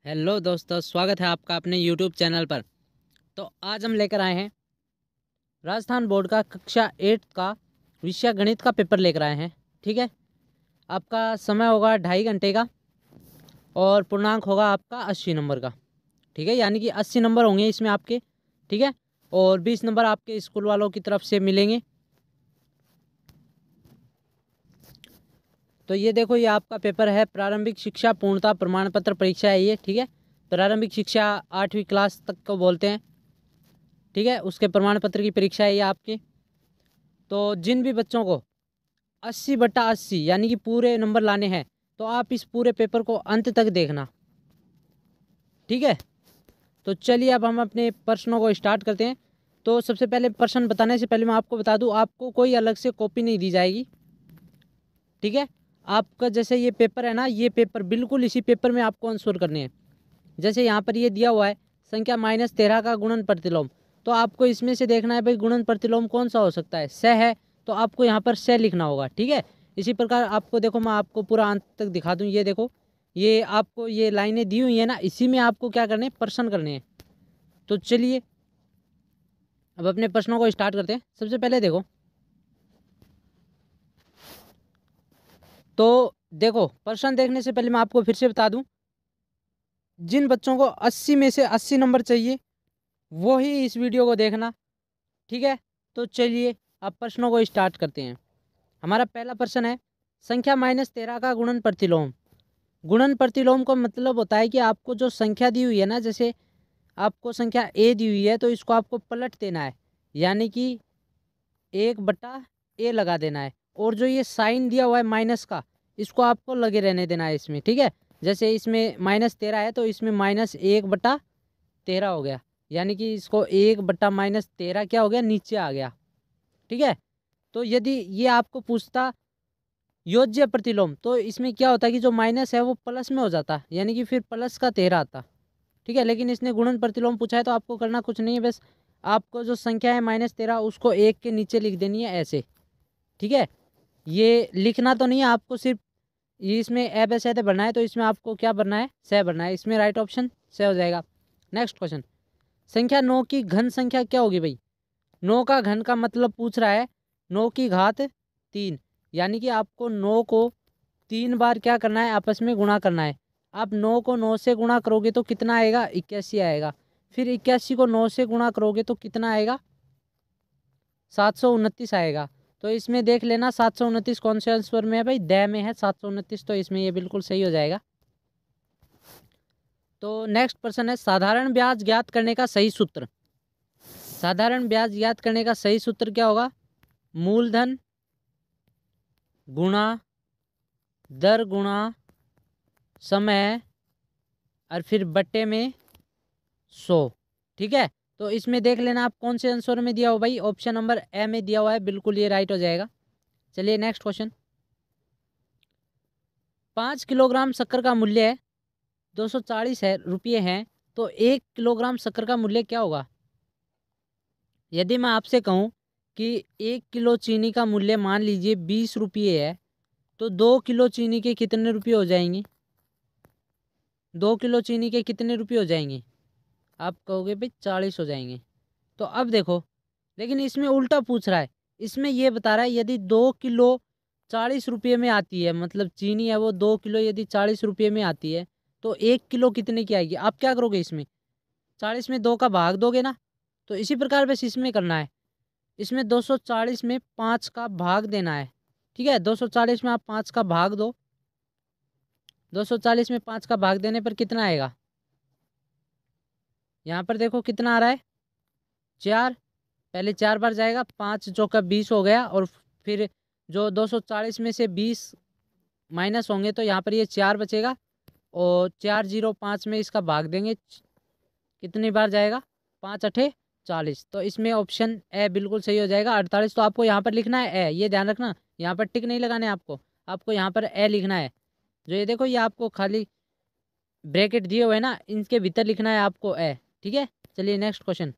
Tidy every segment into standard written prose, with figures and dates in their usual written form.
Hello दोस्तों, स्वागत है आपका अपने यूट्यूब चैनल पर। तो आज हम लेकर आए हैं राजस्थान बोर्ड का कक्षा 8 का विषय गणित का पेपर लेकर आए हैं। ठीक है, आपका समय होगा 2.5 घंटे का और पूर्णांक होगा आपका 80 नंबर का। ठीक है, यानी कि 80 नंबर होंगे इसमें आपके। ठीक है, और 20 नंबर आपके स्कूल वालों की तरफ से मिलेंगे। तो ये देखो, ये आपका पेपर है प्रारंभिक शिक्षा पूर्णता प्रमाण पत्र परीक्षा है ये। ठीक है, प्रारंभिक शिक्षा 8वीं क्लास तक को बोलते हैं। ठीक है, उसके प्रमाण पत्र की परीक्षा है ये आपकी। तो जिन भी बच्चों को 80/80 यानी कि पूरे नंबर लाने हैं तो आप इस पूरे पेपर को अंत तक देखना। ठीक है, तो चलिए अब हम अपने प्रश्नों को स्टार्ट करते हैं। तो सबसे पहले प्रश्न बताने से पहले मैं आपको बता दूं, आपको कोई अलग से कॉपी नहीं दी जाएगी। ठीक है, आपका जैसे ये पेपर है ना, ये पेपर बिल्कुल इसी पेपर में आपको आंसर करने हैं। जैसे यहाँ पर ये दिया हुआ है संख्या -13 का गुणन प्रतिलोम, तो आपको इसमें से देखना है भाई गुणन प्रतिलोम कौन सा हो सकता है। स है तो आपको यहाँ पर स लिखना होगा। ठीक है, इसी प्रकार आपको देखो, मैं आपको पूरा अंत तक दिखा दूँ। ये देखो, ये आपको ये लाइनें दी हुई है ना, इसी में आपको क्या करने हैं, प्रश्न करने हैं। तो चलिए अब अपने प्रश्नों को स्टार्ट करते हैं। सबसे पहले देखो, तो देखो प्रश्न देखने से पहले मैं आपको फिर से बता दूं, जिन बच्चों को 80 में से 80 नंबर चाहिए वो ही इस वीडियो को देखना। ठीक है, तो चलिए अब प्रश्नों को स्टार्ट करते हैं। हमारा पहला प्रश्न है संख्या -13 का गुणन प्रतिलोम। गुणन प्रतिलोम का मतलब होता है कि आपको जो संख्या दी हुई है ना, जैसे आपको संख्या ए दी हुई है तो इसको आपको पलट देना है, यानी कि 1/a लगा देना है। और जो ये साइन दिया हुआ है माइनस का, इसको आपको लगे रहने देना है इसमें। ठीक है, जैसे इसमें -13 है तो इसमें -1/13 हो गया, यानी कि इसको 1/-13 क्या हो गया, नीचे आ गया। ठीक है, तो यदि ये आपको पूछता योज्य प्रतिलोम तो इसमें क्या होता है कि जो माइनस है वो प्लस में हो जाता, यानी कि फिर प्लस का 13 आता। ठीक है, लेकिन इसने गुणन प्रतिलोम पूछा है तो आपको करना कुछ नहीं है, बस आपको जो संख्या है -13 उसको 1 के नीचे लिख देनी है ऐसे। ठीक है, ये लिखना तो नहीं है आपको, सिर्फ ये इसमें ए बे से भरना है, तो इसमें आपको क्या भरना है, से भरना है। इसमें राइट ऑप्शन से हो जाएगा। नेक्स्ट क्वेश्चन, संख्या 9 की घन संख्या क्या होगी भाई। 9 का घन का मतलब पूछ रहा है 9 की घात 3, यानी कि आपको 9 को 3 बार क्या करना है, आपस में गुणा करना है। आप 9 को 9 से गुणा करोगे तो कितना आएगा, 81 आएगा। फिर 81 को 9 से गुणा करोगे तो कितना आएगा, 729 आएगा। तो इसमें देख लेना 729 कौन से आंसर में है भाई, द में है 729, तो इसमें ये बिल्कुल सही हो जाएगा। तो नेक्स्ट प्रश्न है साधारण ब्याज ज्ञात करने का सही सूत्र। साधारण ब्याज ज्ञात करने का सही सूत्र क्या होगा, मूलधन गुणा दर गुणा समय और फिर बट्टे में 100। ठीक है, तो इसमें देख लेना आप कौन से आंसर में दिया हो भाई, ऑप्शन नंबर ए में दिया हुआ है, बिल्कुल ये राइट हो जाएगा। चलिए नेक्स्ट क्वेश्चन, 5 किलोग्राम शक्कर का मूल्य 240 है रुपये है, तो 1 किलोग्राम शक्कर का मूल्य क्या होगा। यदि मैं आपसे कहूँ कि 1 किलो चीनी का मूल्य मान लीजिए 20 रुपये है, तो 2 किलो चीनी के कितने रुपये हो जाएंगे, 2 किलो चीनी के कितने रुपये हो जाएंगे, आप कहोगे भाई 40 हो जाएंगे। तो अब देखो, लेकिन इसमें उल्टा पूछ रहा है, इसमें ये बता रहा है यदि 2 किलो 40 रुपये में आती है, मतलब चीनी है वो 2 किलो यदि 40 रुपये में आती है, तो 1 किलो कितने की आएगी। आप क्या करोगे, इसमें 40 में 2 का भाग दोगे ना, तो इसी प्रकार बस इसमें करना है। इसमें 240 में 5 का भाग देना है। ठीक है, 240 में आप 5 का भाग दो, 240 में 5 का भाग देने पर कितना आएगा, यहाँ पर देखो कितना आ रहा है, 4। पहले 4 बार जाएगा, 5 चौका 20 हो गया, और फिर जो 240 में से 20 माइनस होंगे तो यहाँ पर ये 4 बचेगा, और 405 में इसका भाग देंगे, कितनी बार जाएगा, 5×8 = 40। तो इसमें ऑप्शन ए बिल्कुल सही हो जाएगा, 48। तो आपको यहाँ पर लिखना है ए, ये ध्यान रखना, यहाँ पर टिक नहीं लगाने आपको, आपको यहाँ पर ए लिखना है। जो ये देखो, ये आपको खाली ब्रैकेट दिए हुए हैं ना, इनके भीतर लिखना है आपको ए। ठीक है, चलिए नेक्स्ट क्वेश्चन,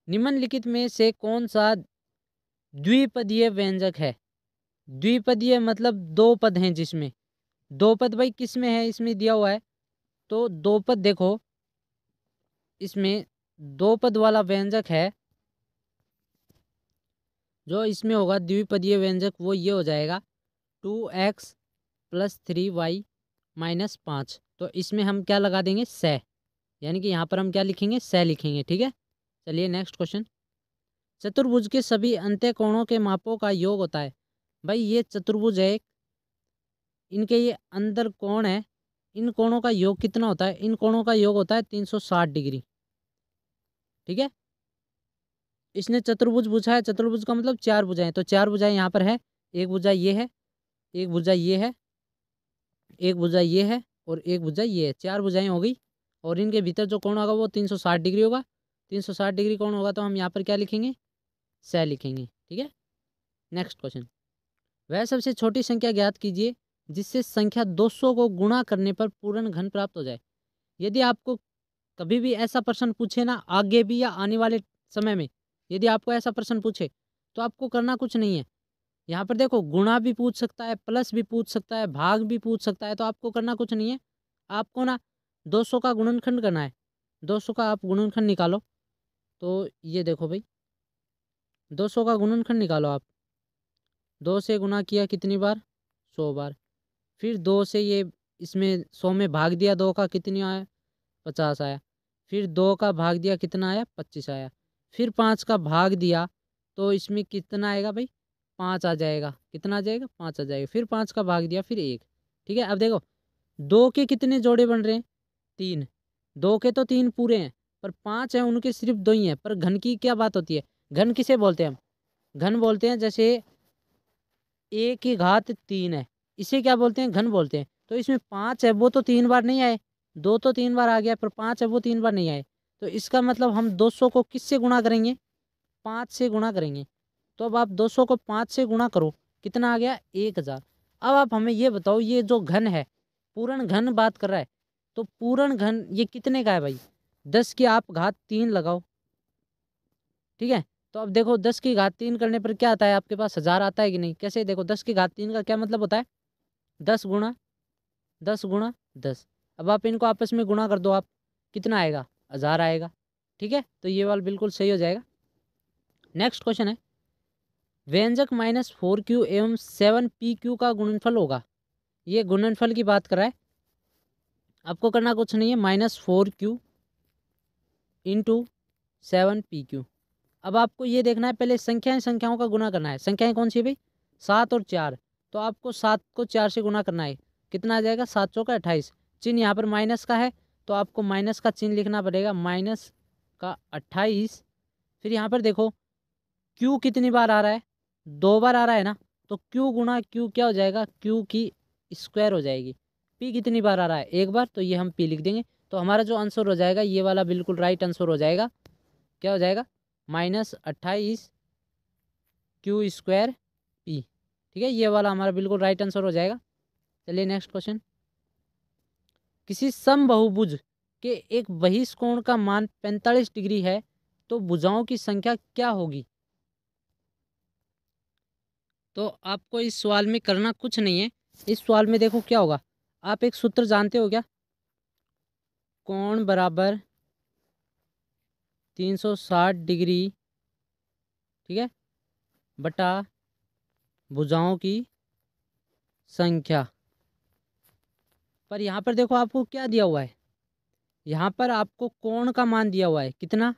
निम्नलिखित में से कौन सा द्विपदीय व्यंजक है। द्विपदीय मतलब 2 पद हैं जिसमें, दो पद भाई किस में है, इसमें दिया हुआ है, तो दो पद देखो, इसमें दो पद वाला व्यंजक है जो इसमें होगा द्विपदीय व्यंजक, वो ये हो जाएगा 2x + 3y - 5। तो इसमें हम क्या लगा देंगे, से, यानी कि यहाँ पर हम क्या लिखेंगे, से लिखेंगे। ठीक है, चलिए नेक्स्ट क्वेश्चन। चतुर्भुज के सभी अंत्यकोणों के मापों का योग होता है। भाई ये चतुर्भुज है, इनके ये अंदर कोण है, इन कोणों का योग कितना होता है, इन कोणों का योग होता है 360 डिग्री। ठीक है, इसने चतुर्भुज पूछा है, चतुर्भुज का मतलब चार भुजाएं, तो चार भुजाएं यहाँ पर है, एक भुजा ये है, एक भुजा ये है, एक भुजा ये है, और एक भुजा ये है, चार भुजाएं हो गई। और इनके भीतर जो कोण होगा वो 360 डिग्री होगा। 360 डिग्री कोण होगा तो हम यहाँ पर क्या लिखेंगे, से लिखेंगे। ठीक है, नेक्स्ट क्वेश्चन। वह सबसे छोटी संख्या ज्ञात कीजिए जिससे संख्या 200 को गुणा करने पर पूर्ण घन प्राप्त हो जाए। यदि आपको कभी भी ऐसा प्रश्न पूछे ना, आगे भी या आने वाले समय में यदि आपको ऐसा प्रश्न पूछे, तो आपको करना कुछ नहीं है। यहाँ पर देखो, गुणा भी पूछ सकता है, प्लस भी पूछ सकता है, भाग भी पूछ सकता है, तो आपको करना कुछ नहीं है। आपको ना 200 का गुणनखंड करना है। 200 का आप गुणनखंड निकालो, तो ये देखो भाई, 200 का गुणनखंड निकालो आप। 2 से गुणा किया कितनी बार, 100 बार। फिर 2 से ये इसमें 100 में भाग दिया, 2 का कितनी आया, 50 आया। फिर 2 का भाग दिया, कितना आया, 25 आया। फिर 5 का भाग दिया तो इसमें कितना आएगा भाई, 5 आ जाएगा। कितना आ जाएगा, 5 आ जाएगा। फिर 5 का भाग दिया, फिर 1। ठीक है, अब देखो 2 के कितने जोड़े बन रहे हैं, 3। 2 के तो 3 पूरे हैं, पर 5 हैं उनके सिर्फ 2 ही हैं। पर घन की क्या बात होती है, घन किसे बोलते हैं हम, घन बोलते हैं जैसे 1⁻³ है, इसे क्या बोलते हैं, घन बोलते हैं। तो इसमें 5 है, वो तो 3 बार नहीं आए, 2 तो 3 बार आ गया, पर 5 है वो 3 बार नहीं आए। तो इसका मतलब हम 200 को किससे गुणा करेंगे, 5 से गुणा करेंगे। तो अब आप 200 को 5 से गुणा करो, कितना आ गया, 1000। अब आप हमें ये बताओ, ये जो घन है, पूर्ण घन बात कर रहा है, तो पूर्ण घन ये कितने का है भाई, 10 की आप घात 3 लगाओ। ठीक है, तो अब देखो 10 की घात 3 करने पर क्या आता है, आपके पास 1000 आता है कि नहीं। कैसे, देखो 10 की घात 3 का क्या मतलब होता है, 10 गुणा 10 गुणा 10। अब आप इनको आपस में गुणा कर दो, आप कितना आएगा, 1000 आएगा। ठीक है, तो ये वाला बिल्कुल सही हो जाएगा। नेक्स्ट क्वेश्चन है, व्यंजक -4q एवं 7pq का गुणनफल होगा। ये गुणनफल की बात कर रहा है। आपको करना कुछ नहीं है, -4q × 7pq। अब आपको ये देखना है, पहले संख्याओं का गुना करना है। संख्याएं कौन सी है भाई, 7 और 4। तो आपको 7 को 4 से गुना करना है, कितना आ जाएगा, 7 चौका 28। चिन्ह यहाँ पर माइनस का है, तो आपको माइनस का चिन्ह लिखना पड़ेगा, -28। फिर यहाँ पर देखो क्यू कितनी बार आ रहा है, 2 बार आ रहा है ना, तो क्यू गुणा क्यू क्या हो जाएगा, क्यू की स्क्वायर हो जाएगी। पी कितनी बार आ रहा है, 1 बार, तो ये हम पी लिख देंगे। तो हमारा जो आंसर हो जाएगा, ये वाला बिल्कुल राइट आंसर हो जाएगा। क्या हो जाएगा, -28 Q² P। ठीक है, ये वाला हमारा बिल्कुल राइट आंसर हो जाएगा। चलिए नेक्स्ट क्वेश्चन। किसी समबाहुभुज के एक बहिष्कोण का मान 45 डिग्री है, तो भुजाओं की संख्या क्या होगी। तो आपको इस सवाल में करना कुछ नहीं है। इस सवाल में देखो क्या होगा, आप एक सूत्र जानते हो क्या, कोण बराबर 360 डिग्री, ठीक है, बटा भुजाओं की संख्या। पर यहाँ पर देखो आपको क्या दिया हुआ है, यहाँ पर आपको कोण का मान दिया हुआ है, कितना,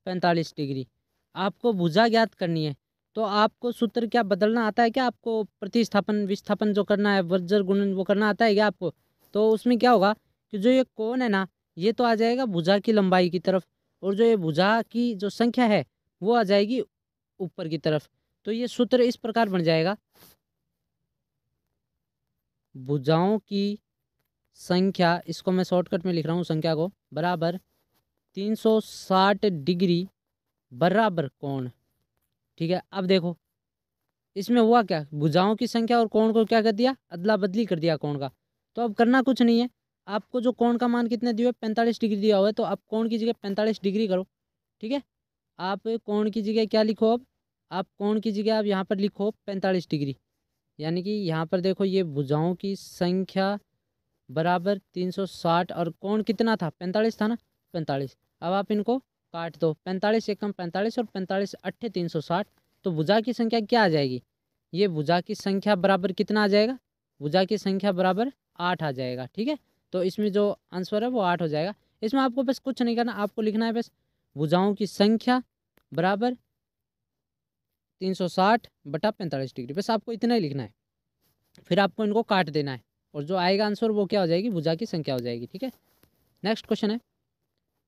45 डिग्री। आपको भुजा ज्ञात करनी है, तो आपको सूत्र क्या बदलना आता है क्या, आपको प्रतिस्थापन विस्थापन जो करना है, वर्जर गुणन वो करना आता है क्या आपको। तो उसमें क्या होगा कि जो ये कोण है ना, ये तो आ जाएगा भुजा की लंबाई की तरफ, और जो ये भुजा की जो संख्या है वो आ जाएगी ऊपर की तरफ। तो ये सूत्र इस प्रकार बन जाएगा, भुजाओं की संख्या, इसको मैं शॉर्टकट में लिख रहा हूँ, संख्या को, बराबर 360 डिग्री बराबर कोण। ठीक है, अब देखो इसमें हुआ क्या, भुजाओं की संख्या और कोण को क्या कर दिया, अदला बदली कर दिया कोण का। तो अब करना कुछ नहीं है, आपको जो कोण का मान कितने दिया हुआ है, 45 डिग्री दिया हुआ है, तो आप कोण की जगह 45 डिग्री करो। ठीक है, आप कोण की जगह क्या लिखो, अब आप कोण की जगह आप यहाँ पर लिखो 45 डिग्री, यानी कि यहाँ पर देखो ये भुजाओं की संख्या बराबर 360 और कोण कितना था 45 था ना 45। अब आप इनको काट दो 45 एकम 45 और 45 अट्ठे 360। तो भुजा की संख्या क्या आ जाएगी, ये भुजा की संख्या बराबर कितना आ जाएगा, भुजा की संख्या बराबर 8 आ जाएगा। ठीक है, तो इसमें जो आंसर है वो 8 हो जाएगा। इसमें आपको बस कुछ नहीं करना, आपको लिखना है बस भुजाओं की संख्या बराबर 360 बटा 45 डिग्री, बस आपको इतना ही लिखना है। फिर आपको इनको काट देना है और जो आएगा आंसर वो क्या हो जाएगी, भुजा की संख्या हो जाएगी। ठीक है, नेक्स्ट क्वेश्चन है,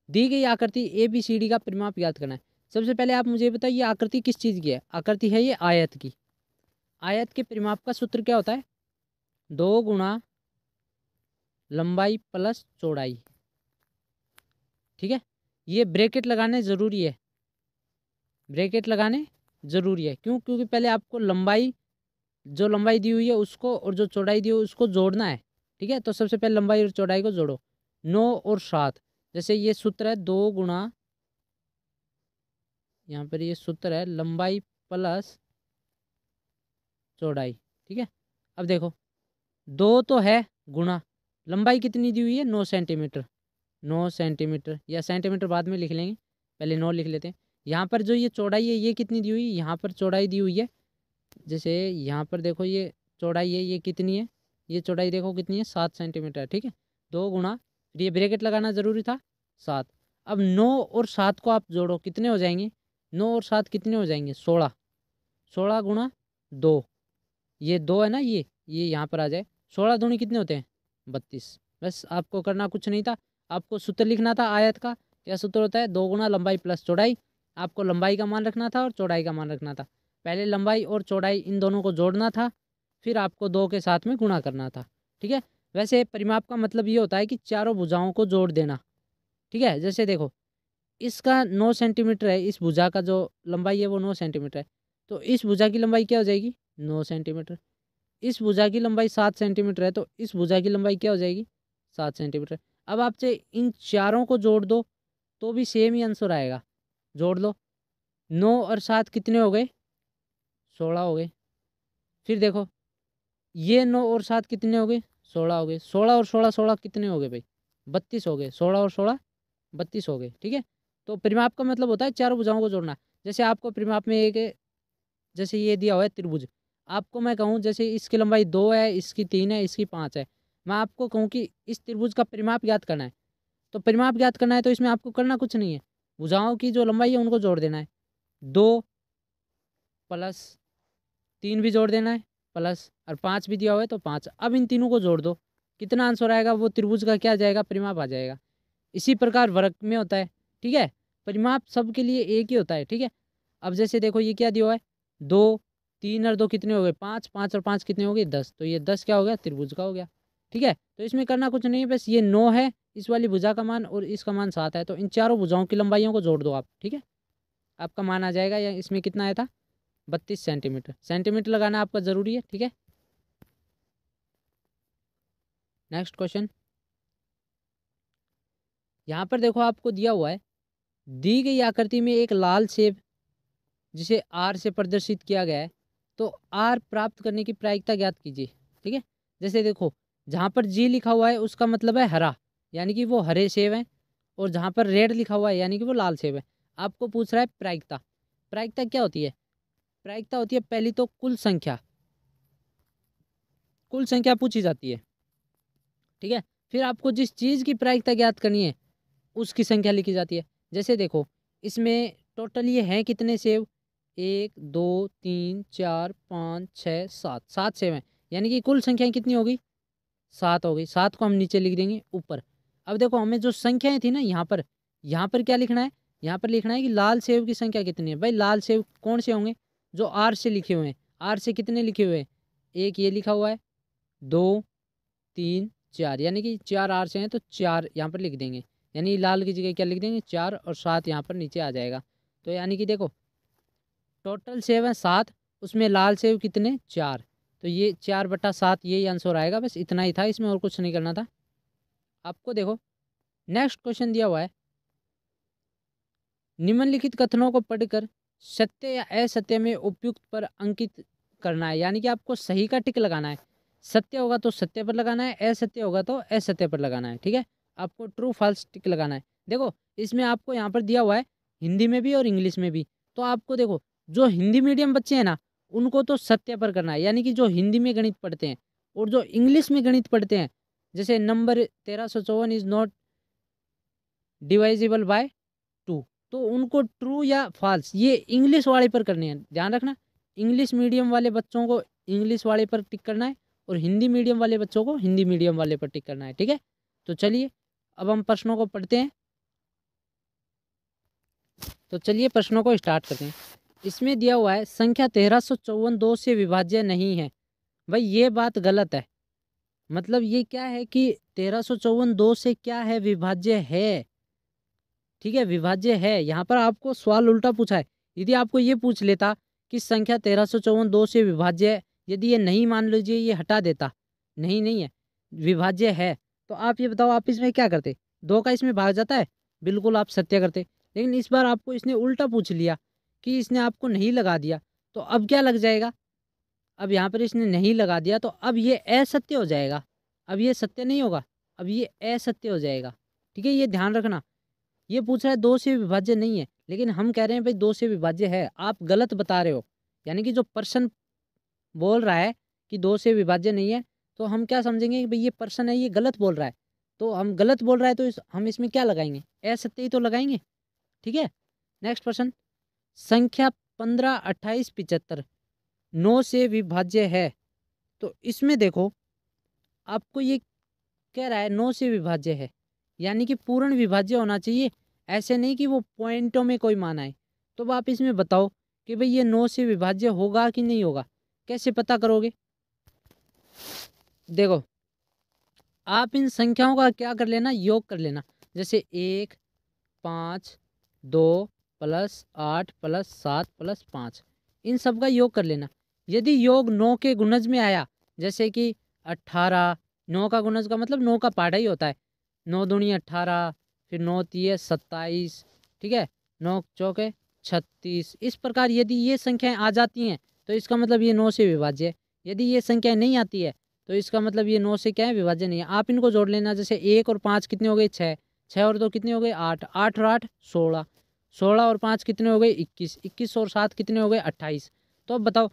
दी गई आकृति ABCD का परिमाप ज्ञात करना है। सबसे पहले आप मुझे बताइए आकृति किस चीज़ की है। आकृति है ये आयत की। आयत के परिमाप का सूत्र क्या होता है, 2 गुणा लंबाई प्लस चौड़ाई। ठीक है, ये ब्रैकेट लगाने ज़रूरी है, ब्रैकेट लगाने ज़रूरी है। क्यों, क्योंकि पहले आपको लंबाई, जो लंबाई दी हुई है उसको और जो चौड़ाई दी हुई है उसको जोड़ना है। ठीक है, तो सबसे पहले लंबाई और चौड़ाई को जोड़ो, 9 और 7। जैसे ये सूत्र है 2 गुणा, यहाँ पर ये सूत्र है लंबाई प्लस चौड़ाई। ठीक है, अब देखो 2 तो है गुणा, लंबाई कितनी दी हुई है 9 सेंटीमीटर, 9 सेंटीमीटर, या सेंटीमीटर बाद में लिख लेंगे, पहले 9 लिख लेते हैं। यहाँ पर जो ये चौड़ाई है ये कितनी दी हुई है, यहाँ पर चौड़ाई दी हुई है, जैसे यहाँ पर देखो ये चौड़ाई है, ये कितनी है, ये चौड़ाई देखो कितनी है 7 सेंटीमीटर। ठीक है, 2 गुणा, फिर ये ब्रैकेट लगाना ज़रूरी था 7। अब 9 और 7 को आप जोड़ो, कितने हो जाएंगे, 9 और 7 कितने हो जाएंगे 16, 16 गुणा 2, ये 2 है ना, ये यहाँ पर आ जाए, 16 दूनी कितने होते हैं 32। बस आपको करना कुछ नहीं था, आपको सूत्र लिखना था आयत का। क्या सूत्र होता है, 2 गुणा लंबाई प्लस चौड़ाई। आपको लंबाई का मान रखना था और चौड़ाई का मान रखना था। पहले लंबाई और चौड़ाई इन दोनों को जोड़ना था, फिर आपको 2 के साथ में गुणा करना था। ठीक है, वैसे परिमाप का मतलब ये होता है कि चारों भुजाओं को जोड़ देना। ठीक है, जैसे देखो इसका 9 सेंटीमीटर है, इस भुजा का जो लंबाई है वो 9 सेंटीमीटर है, तो इस भुजा की लंबाई क्या हो जाएगी 9 सेंटीमीटर। इस भुजा की लंबाई 7 सेंटीमीटर है, तो इस भुजा की लंबाई क्या हो जाएगी 7 सेंटीमीटर। अब आपसे इन चारों को जोड़ दो तो भी सेम ही आंसर आएगा, जोड़ लो, 9 और 7 कितने हो गए 16 हो गए। फिर देखो ये 9 और 7 कितने हो गए 16 हो गए, 16 और 16 16 कितने हो गए भाई 32 हो गए, 16 और 16 32 हो गए। ठीक है, तो परिमाप का मतलब होता है चारों भुजाओं को जोड़ना। जैसे आपको परिमाप में एक, जैसे ये दिया हुआ है त्रिभुज, आपको मैं कहूँ जैसे इसकी लंबाई 2 है, इसकी 3 है, इसकी 5 है, मैं आपको कहूँ कि इस त्रिभुज का परिमाप ज्ञात करना है, तो परिमाप ज्ञात करना है तो इसमें आपको करना कुछ नहीं है, भुजाओं की जो लंबाई है उनको जोड़ देना है, 2 प्लस 3 भी जोड़ देना है, प्लस और 5 भी दिया हुआ है तो 5। अब इन तीनों को जोड़ दो, कितना आंसर आएगा, वो त्रिभुज का क्या आ जाएगा परिमाप आ जाएगा। इसी प्रकार वर्ग में होता है। ठीक है, परिमाप सबके लिए एक ही होता है। ठीक है, अब जैसे देखो ये क्या दिया हुआ है 2, 3 और 2 कितने हो गए 5, 5 और 5 कितने हो गए 10, तो ये 10 क्या हो गया त्रिभुज का हो गया। ठीक है, तो इसमें करना कुछ नहीं है, बस ये 9 है इस वाली भुजा का मान और इसका मान 7 है, तो इन चारों भुजाओं की लंबाइयों को जोड़ दो आप। ठीक है, आपका मान आ जाएगा, या इसमें कितना आया था 32 सेंटीमीटर। सेंटीमीटर लगाना आपका ज़रूरी है। ठीक है, नेक्स्ट क्वेश्चन, यहाँ पर देखो आपको दिया हुआ है, दी गई आकृति में एक लाल सेब जिसे आर से प्रदर्शित किया गया है, तो आर प्राप्त करने की प्रायिकता ज्ञात कीजिए। ठीक है, जैसे देखो जहाँ पर जी लिखा हुआ है उसका मतलब है हरा, यानी कि वो हरे सेब हैं, और जहाँ पर रेड लिखा हुआ है यानी कि वो लाल सेब है। आपको पूछ रहा है प्रायिकता, प्रायिकता क्या होती है, प्रायिकता होती है पहली तो कुल संख्या, कुल संख्या पूछी जाती है। ठीक है, फिर आपको जिस चीज़ की प्रायिकता ज्ञात करनी है उसकी संख्या लिखी जाती है। जैसे देखो इसमें टोटल ये हैं कितने सेब, 1 2 3 4 5 6 7, 7 सेब हैं, यानी कि कुल संख्याएं कितनी होगी 7 हो गई। 7 को हम नीचे लिख देंगे ऊपर। अब देखो हमें जो संख्याएं थी ना यहाँ पर क्या लिखना है, यहाँ पर लिखना है कि लाल सेब की संख्या कितनी है। भाई लाल सेब कौन से होंगे, जो आर से लिखे हुए हैं। आर से कितने लिखे हुए हैं, एक ये लिखा हुआ है, 2 3 4, यानी कि 4 आर से हैं तो 4 यहाँ पर लिख देंगे, यानी लाल की जगह क्या लिख देंगे 4 और 7 यहाँ पर नीचे आ जाएगा। तो यानी कि देखो टोटल सेब है 7, उसमें लाल सेब कितने 4, तो ये 4/7 यही आंसर आएगा। बस इतना ही था, इसमें और कुछ नहीं करना था आपको। देखो नेक्स्ट क्वेश्चन दिया हुआ है, निम्नलिखित कथनों को पढ़कर सत्य या असत्य में उपयुक्त पर अंकित करना है, यानी कि आपको सही का टिक लगाना है। सत्य होगा तो सत्य पर लगाना है, असत्य होगा तो असत्य पर लगाना है। ठीक है, आपको ट्रू फॉल्स टिक लगाना है। देखो इसमें आपको यहाँ पर दिया हुआ है हिंदी में भी और इंग्लिश में भी। तो आपको देखो जो हिंदी मीडियम बच्चे हैं ना उनको तो सत्य पर करना है, यानी कि जो हिंदी में गणित पढ़ते हैं और जो इंग्लिश में गणित पढ़ते हैं, जैसे नंबर 1354 इज नॉट डिवाइजिबल बाय 2, तो उनको ट्रू या फॉल्स ये इंग्लिश वाले पर करने हैं। ध्यान रखना, इंग्लिश मीडियम वाले बच्चों को इंग्लिश वाले पर टिक करना है और हिंदी मीडियम वाले बच्चों को हिंदी मीडियम वाले पर टिक करना है। ठीक है, तो चलिए अब हम प्रश्नों को पढ़ते हैं। तो चलिए प्रश्नों को स्टार्ट करते हैं। इसमें दिया हुआ है संख्या 1354 2 से विभाज्य नहीं है। भाई ये बात गलत है। मतलब ये क्या है कि 1354 2 से क्या है, विभाज्य है। ठीक है, विभाज्य है। यहाँ पर आपको सवाल उल्टा पूछा है। यदि आपको ये पूछ लेता कि संख्या 1354 2 से विभाज्य है, यदि ये नहीं मान लीजिए ये हटा देता, नहीं है, विभाज्य है, तो आप ये बताओ आप इसमें क्या करते? 2 का इसमें भाग जाता है, बिल्कुल आप सत्य करते। लेकिन इस बार आपको इसने उल्टा पूछ लिया कि इसने आपको नहीं लगा दिया, तो अब क्या लग जाएगा? अब यहाँ पर इसने नहीं लगा दिया तो अब ये असत्य हो जाएगा। अब ये सत्य नहीं होगा, अब ये असत्य हो जाएगा। ठीक है, ये ध्यान रखना। ये पूछ रहा है 2 से विभाज्य नहीं है, लेकिन हम कह रहे हैं भाई 2 से विभाज्य है। आप गलत बता रहे हो, यानी कि जो पर्सन बोल रहा है कि 2 से विभाज्य नहीं है, तो हम क्या समझेंगे कि भाई ये पर्सन है, ये गलत बोल रहा है। तो हम गलत बोल रहा है तो हम इसमें क्या लगाएंगे? असत्य ही तो लगाएंगे। ठीक है, नेक्स्ट प्रश्न, संख्या 15 28 75 9 से विभाज्य है। तो इसमें देखो आपको ये कह रहा है 9 से विभाज्य है, यानी कि पूर्ण विभाज्य होना चाहिए, ऐसे नहीं कि वो पॉइंटों में कोई मान आए। तो अब आप इसमें बताओ कि भाई ये 9 से विभाज्य होगा कि नहीं होगा, कैसे पता करोगे? देखो आप इन संख्याओं का क्या कर लेना, योग कर लेना। जैसे 1 5 2 प्लस 8 प्लस 7 प्लस 5, इन सब का योग कर लेना। यदि योग 9 के गुणज में आया, जैसे कि 18, 9 का गुणज का मतलब 9 का पहाड़ा ही होता है, 9 दूनी 18, फिर 9 तीय 27, ठीक है, 9 चौके 36, इस प्रकार यदि ये संख्याएं आ जाती हैं तो इसका मतलब ये 9 से विभाज्य है। यदि ये संख्याएं नहीं आती है तो इसका मतलब ये 9 से क्या है, विभाज्य नहीं है। आप इनको जोड़ लेना, जैसे 1 और 5 कितने हो गए, 6, 6 और 2 कितने हो गए, 8, 8 और 8 16, 16 और 5 कितने हो गए, 21, 21 और 7 कितने हो गए, 28। तो अब बताओ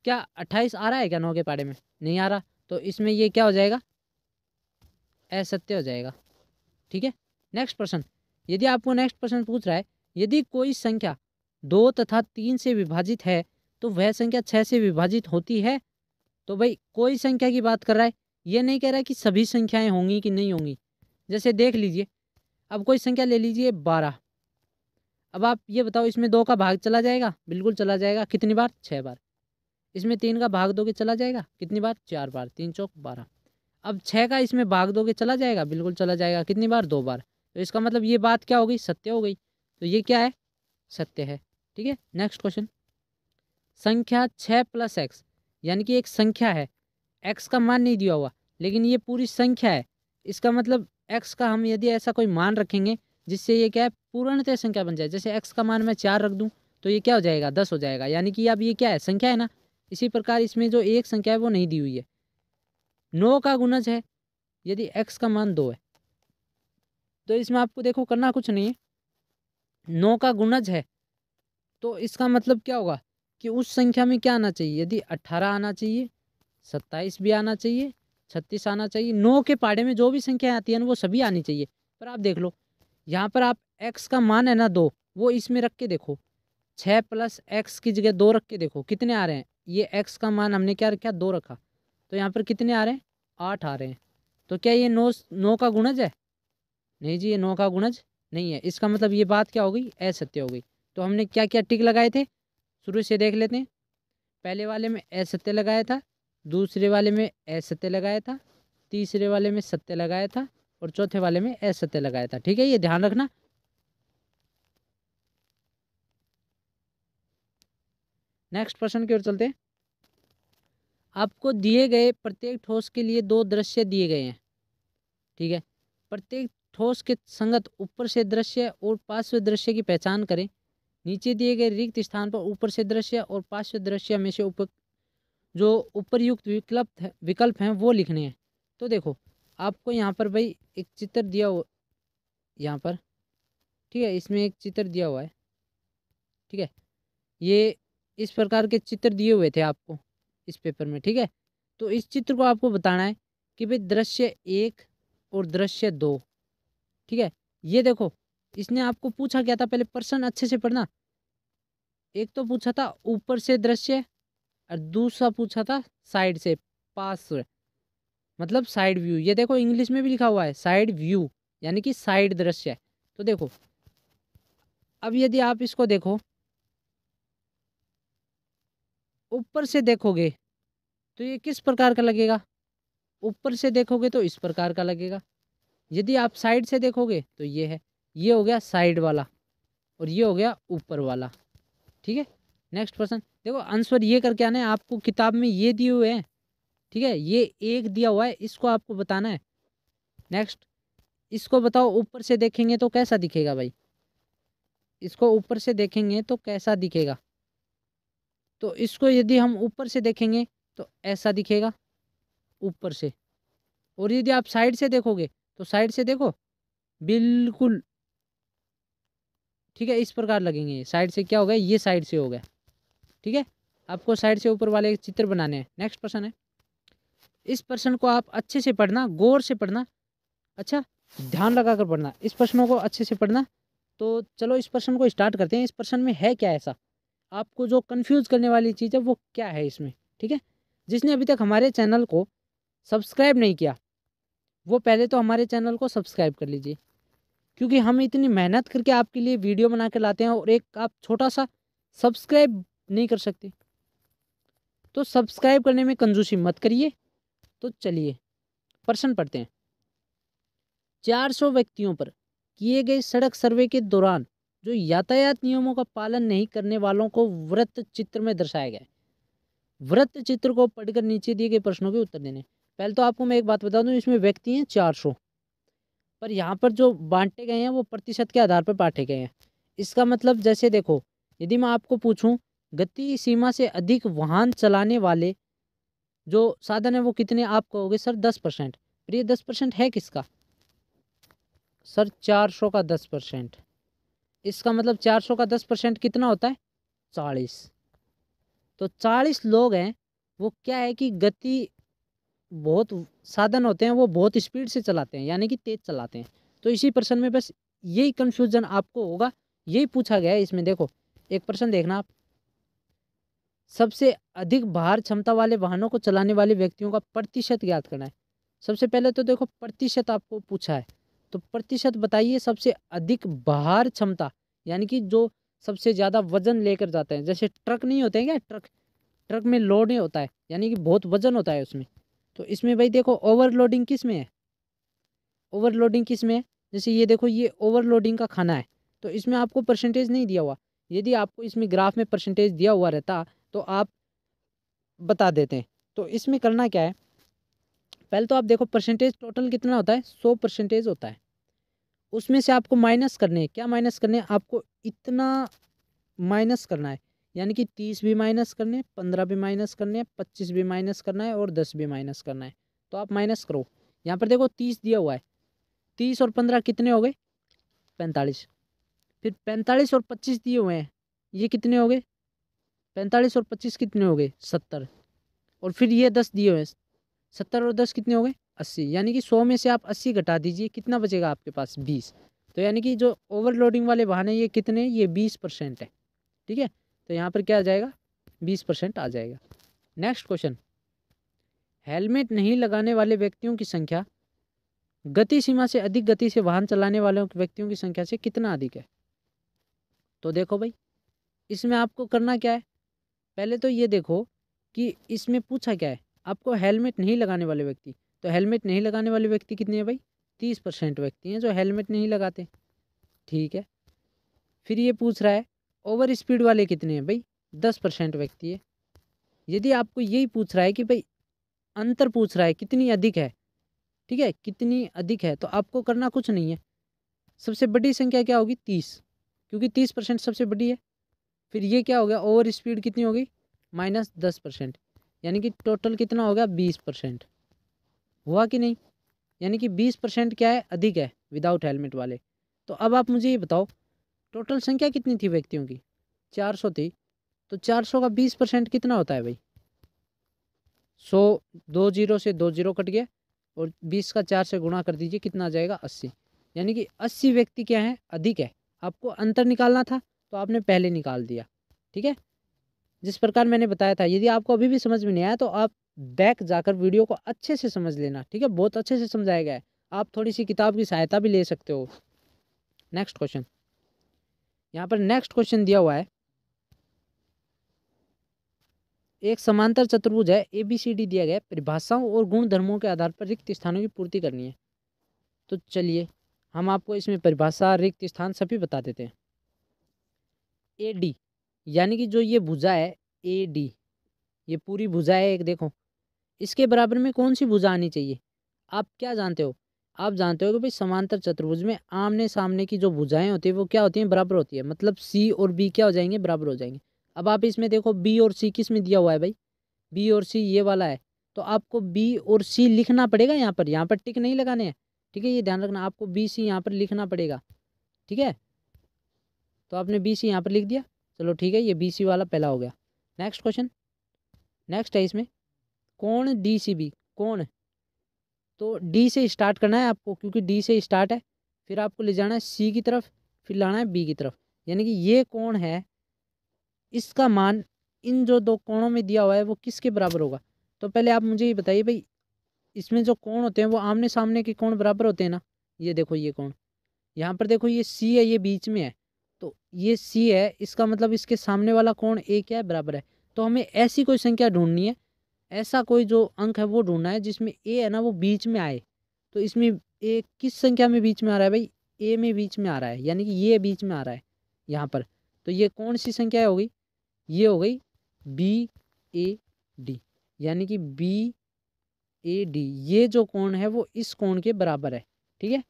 क्या 28 आ रहा है क्या 9 के पहाड़े में? नहीं आ रहा, तो इसमें ये क्या हो जाएगा, असत्य हो जाएगा। ठीक है, नेक्स्ट प्रश्न, यदि आपको नेक्स्ट प्रश्न पूछ रहा है यदि कोई संख्या 2 तथा 3 से विभाजित है तो वह संख्या 6 से विभाजित होती है। तो भाई कोई संख्या की बात कर रहा है, ये नहीं कह रहा है कि सभी संख्याएं होंगी कि नहीं होंगी। जैसे देख लीजिए, अब कोई संख्या ले लीजिए 12, अब आप ये बताओ इसमें 2 का भाग चला जाएगा, बिल्कुल चला जाएगा, कितनी बार, 6 बार। इसमें 3 का भाग दोगे चला जाएगा, कितनी बार, 4 बार, 3 चौक 12। अब 6 का इसमें भाग दोगे चला जाएगा, बिल्कुल चला जाएगा, कितनी बार, 2 बार। तो इसका मतलब ये बात क्या हो गई, सत्य हो गई। तो ये क्या है, सत्य है। ठीक है, नेक्स्ट क्वेश्चन, संख्या 6 प्लस एक्स, यानी कि एक संख्या है, एक्स का मान नहीं दिया हुआ लेकिन ये पूरी संख्या है, इसका मतलब एक्स का हम यदि ऐसा कोई मान रखेंगे जिससे ये क्या है, पूर्णतः संख्या बन जाए। जैसे एक्स का मान मैं 4 रख दूं तो ये क्या हो जाएगा, 10 हो जाएगा, यानी कि अब ये क्या है, संख्या है ना। इसी प्रकार इसमें जो एक संख्या है वो नहीं दी हुई है। 9 का गुणज है, यदि एक्स का मान 2 है तो इसमें आपको देखो करना कुछ नहीं है, 9 का गुणज है तो इसका मतलब क्या होगा कि उस संख्या में क्या आना चाहिए, यदि 18 आना चाहिए, 27 भी आना चाहिए, 36 आना चाहिए। 9 के पहाड़े में जो भी संख्या आती है ना वो सभी आनी चाहिए। पर आप देख लो यहाँ पर आप x का मान है ना 2, वो इसमें रख के देखो, 6 प्लस एक्स की जगह 2 रख के देखो कितने आ रहे हैं। ये x का मान हमने क्या रखा, 2 रखा, तो यहाँ पर कितने आ रहे हैं, 8 आ रहे हैं। तो क्या ये 9 का गुणज है? नहीं जी, ये 9 का गुणज नहीं है। इसका मतलब ये बात क्या हो गई, असत्य हो गई। तो हमने क्या क्या टिक लगाए थे, शुरू से देख लेते हैं। पहले वाले में असत्य लगाया था, दूसरे वाले में असत्य लगाया था, तीसरे वाले में सत्य लगाया था और चौथे वाले में असत्य लगाया था। ठीक है, ये ध्यान रखना। नेक्स्ट प्रश्न की ओर चलते हैं। आपको दिए गए प्रत्येक ठोस के लिए 2 दृश्य दिए गए हैं। ठीक है, प्रत्येक ठोस के संगत ऊपर से दृश्य और पार्श्व दृश्य की पहचान करें। नीचे दिए गए रिक्त स्थान पर ऊपर से दृश्य और पार्श्व दृश्य में से जो उपर्युक्त विकल्प हैं वो लिखने हैं। तो देखो आपको यहाँ पर भाई एक चित्र दिया हो यहाँ पर, ठीक है, इसमें एक चित्र दिया हुआ है, ठीक है, ये इस प्रकार के चित्र दिए हुए थे आपको इस पेपर में, ठीक है। तो इस चित्र को आपको बताना है कि भाई दृश्य 1 और दृश्य 2, ठीक है। ये देखो इसने आपको पूछा क्या था, पहले प्रश्न अच्छे से पढ़ना। एक तो पूछा था ऊपर से दृश्य और दूसरा पूछा था साइड से, पास, मतलब साइड व्यू। ये देखो इंग्लिश में भी लिखा हुआ है साइड व्यू, यानी कि साइड दृश्य है। तो देखो अब यदि आप इसको देखो, ऊपर से देखोगे तो ये किस प्रकार का लगेगा, ऊपर से देखोगे तो इस प्रकार का लगेगा। यदि आप साइड से देखोगे तो ये है, ये हो गया साइड वाला और ये हो गया ऊपर वाला, ठीक है। नेक्स्ट क्वेश्चन देखो, आंसर ये करके आना है आपको, किताब में ये दिए हुए हैं, ठीक है, ये एक दिया हुआ है, इसको आपको बताना है। नेक्स्ट इसको बताओ, ऊपर से देखेंगे तो कैसा दिखेगा भाई, इसको ऊपर से देखेंगे तो कैसा दिखेगा। तो इसको यदि हम ऊपर से देखेंगे तो ऐसा दिखेगा ऊपर से, और यदि आप साइड से देखोगे तो साइड से देखो बिल्कुल, ठीक है, इस प्रकार लगेंगे। साइड से क्या हो गया, ये साइड से हो गया, ठीक है। आपको साइड से ऊपर वाले चित्र बनाने हैं। नेक्स्ट प्रश्न है, इस प्रश्न को आप अच्छे से पढ़ना, गौर से पढ़ना, अच्छा ध्यान लगा कर पढ़ना, इस प्रश्नों को अच्छे से पढ़ना। तो चलो इस प्रश्न को स्टार्ट करते हैं। इस प्रश्न में है क्या ऐसा, आपको जो कंफ्यूज करने वाली चीज़ है वो क्या है इसमें, ठीक है। जिसने अभी तक हमारे चैनल को सब्सक्राइब नहीं किया वो पहले तो हमारे चैनल को सब्सक्राइब कर लीजिए, क्योंकि हम इतनी मेहनत करके आपके लिए वीडियो बना के लाते हैं और एक आप छोटा सा सब्सक्राइब नहीं कर सकते, तो सब्सक्राइब करने में कंजूसी मत करिए। तो चलिए प्रश्न पढ़ते हैं। 400 व्यक्तियों पर किए गए सड़क सर्वे के दौरान जो यातायात नियमों का पालन नहीं करने वालों को वृत्त चित्र में दर्शाया गया है। वृत्त चित्र को पढ़कर नीचे दिए गए प्रश्नों के उत्तर देने। पहले तो आपको मैं एक बात बता दूं, इसमें व्यक्ति हैं 400, पर यहाँ पर जो बांटे गए हैं वो प्रतिशत के आधार पर बांटे गए हैं। इसका मतलब जैसे देखो, यदि मैं आपको पूछूं गति सीमा से अधिक वाहन चलाने वाले जो साधन है वो कितने, आप कहोगे सर 10%। पर ये 10% है किसका, सर 400 का 10%। इसका मतलब 400 का 10% कितना होता है, 40। तो 40 लोग हैं, वो क्या है कि गति, बहुत साधन होते हैं वो बहुत स्पीड से चलाते हैं, यानी कि तेज चलाते हैं। तो इसी प्रश्न में बस यही कंफ्यूजन आपको होगा, यही पूछा गया है इसमें। देखो एक प्रश्न देखना आप, सबसे अधिक भार क्षमता वाले वाहनों को चलाने वाले व्यक्तियों का प्रतिशत ज्ञात करना है। सबसे पहले तो देखो प्रतिशत आपको पूछा है, तो प्रतिशत बताइए सबसे अधिक भार क्षमता, यानी कि जो सबसे ज़्यादा वजन लेकर जाते हैं। जैसे ट्रक नहीं होते हैं क्या, ट्रक, ट्रक में लोड नहीं होता है, यानी कि बहुत वजन होता है उसमें। तो इसमें भाई देखो ओवरलोडिंग किस में है, ओवरलोडिंग किस में है, जैसे ये देखो ये ओवरलोडिंग का खाना है, तो इसमें आपको परसेंटेज नहीं दिया हुआ। यदि आपको इसमें ग्राफ में परसेंटेज दिया हुआ रहता तो आप बता देते हैं। तो इसमें करना क्या है, पहले तो आप देखो परसेंटेज टोटल कितना होता है, 100% होता है। उसमें से आपको माइनस करने हैं, क्या माइनस करने हैं, आपको इतना माइनस करना है, यानी कि 30 भी माइनस करने हैं, 15 भी माइनस करने हैं, 25 भी माइनस करना है और 10 भी माइनस करना है। तो आप माइनस करो। यहाँ पर देखो 30 दिया हुआ है, 30 और 15 कितने हो गए, 45। फिर 45 और 25 दिए हुए हैं, ये कितने हो गए, 45 और 25 कितने हो गए, 70। और फिर ये 10 दिए हुए हैं, 70 और 10 कितने हो गए, 80। यानी कि 100 में से आप 80 घटा दीजिए, कितना बचेगा आपके पास, 20। तो यानी कि जो ओवरलोडिंग वाले वाहन है ये कितने, ये 20% है, ठीक है। तो यहाँ पर क्या आ जाएगा, 20% आ जाएगा। नेक्स्ट क्वेश्चन, हेलमेट नहीं लगाने वाले व्यक्तियों की संख्या गति सीमा से अधिक गति से वाहन चलाने वाले व्यक्तियों की संख्या से कितना अधिक है। तो देखो भाई इसमें आपको करना क्या है, पहले तो ये देखो कि इसमें पूछा क्या है, आपको हेलमेट नहीं लगाने वाले व्यक्ति। तो हेलमेट नहीं लगाने वाले व्यक्ति कितने हैं भाई, 30% व्यक्ति हैं जो हेलमेट नहीं लगाते, ठीक है। फिर ये पूछ रहा है ओवर स्पीड वाले कितने हैं भाई, 10% व्यक्ति है। यदि आपको यही पूछ रहा है कि भाई अंतर पूछ रहा है कितनी अधिक है, ठीक है, कितनी अधिक है, तो आपको करना कुछ नहीं है। सबसे बड़ी संख्या क्या होगी, 30, क्योंकि 30% सबसे बड़ी है। फिर ये क्या हो गया, ओवर स्पीड कितनी हो गई, -10%। यानी कि टोटल कितना हो गया 20%। हुआ कि नहीं? यानी कि 20% क्या है, अधिक है विदाउट हेलमेट वाले। तो अब आप मुझे ये बताओ टोटल संख्या कितनी थी व्यक्तियों की? 400 थी। तो 400 का 20% कितना होता है भाई? 100, 2 जीरो से 2 जीरो कट गया और 20 का 4 से गुणा कर दीजिए, कितना आ जाएगा 80। यानी कि 80 व्यक्ति क्या है, अधिक है। आपको अंतर निकालना था तो आपने पहले निकाल दिया। ठीक है, जिस प्रकार मैंने बताया था। यदि आपको अभी भी समझ में नहीं आया तो आप बैक जाकर वीडियो को अच्छे से समझ लेना। ठीक है, बहुत अच्छे से समझाया गया है। आप थोड़ी सी किताब की सहायता भी ले सकते हो। नेक्स्ट क्वेश्चन, यहाँ पर नेक्स्ट क्वेश्चन दिया हुआ है, एक समांतर चतुर्भुज है ABCD दिया गया है, परिभाषाओं और गुण धर्मों के आधार पर रिक्त स्थानों की पूर्ति करनी है। तो चलिए हम आपको इसमें परिभाषा, रिक्त स्थान सभी बता देते हैं। AD यानी कि जो ये भुजा है AD, ये पूरी भुजा है एक, देखो इसके बराबर में कौन सी भुजा आनी चाहिए? आप क्या जानते हो? आप जानते हो कि भाई समांतर चतुर्भुज में आमने सामने की जो भुजाएं होती है वो क्या होती हैं, बराबर होती है। मतलब C और B क्या हो जाएंगे, बराबर हो जाएंगे। अब आप इसमें देखो B और C किस में दिया हुआ है भाई? B और C ये वाला है, तो आपको B और C लिखना पड़ेगा। यहाँ पर टिक नहीं लगाने हैं। ठीक है, ये ध्यान रखना, आपको BC यहाँ पर लिखना पड़ेगा। ठीक है, तो आपने BC यहाँ पर लिख दिया। चलो ठीक है, ये BC वाला पहला हो गया। नेक्स्ट क्वेश्चन, नेक्स्ट है इसमें कोण DCB। कोण तो D से स्टार्ट करना है आपको, क्योंकि D से स्टार्ट है, फिर आपको ले जाना है C की तरफ, फिर लाना है B की तरफ। यानी कि ये कोण है, इसका मान इन जो दो कोणों में दिया हुआ है वो किसके बराबर होगा? तो पहले आप मुझे ये बताइए भाई, इसमें जो कोण होते हैं वो आमने सामने के कोण बराबर होते हैं ना? ये देखो ये कोण, यहाँ पर देखो ये C है, ये बीच में है, तो ये C है, इसका मतलब इसके सामने वाला कोण A क्या है, बराबर है। तो हमें ऐसी कोई संख्या ढूंढनी है, ऐसा कोई जो अंक है वो ढूंढना है जिसमें A है ना वो बीच में आए। तो इसमें A किस संख्या में बीच में आ रहा है भाई? A में बीच में आ रहा है, यानी कि ये बीच में आ रहा है यहाँ पर। तो ये कौन सी संख्या हो गई? ये हो गई BAD, यानी कि BAD ये जो कोण है वो इस कोण के बराबर है। ठीक है,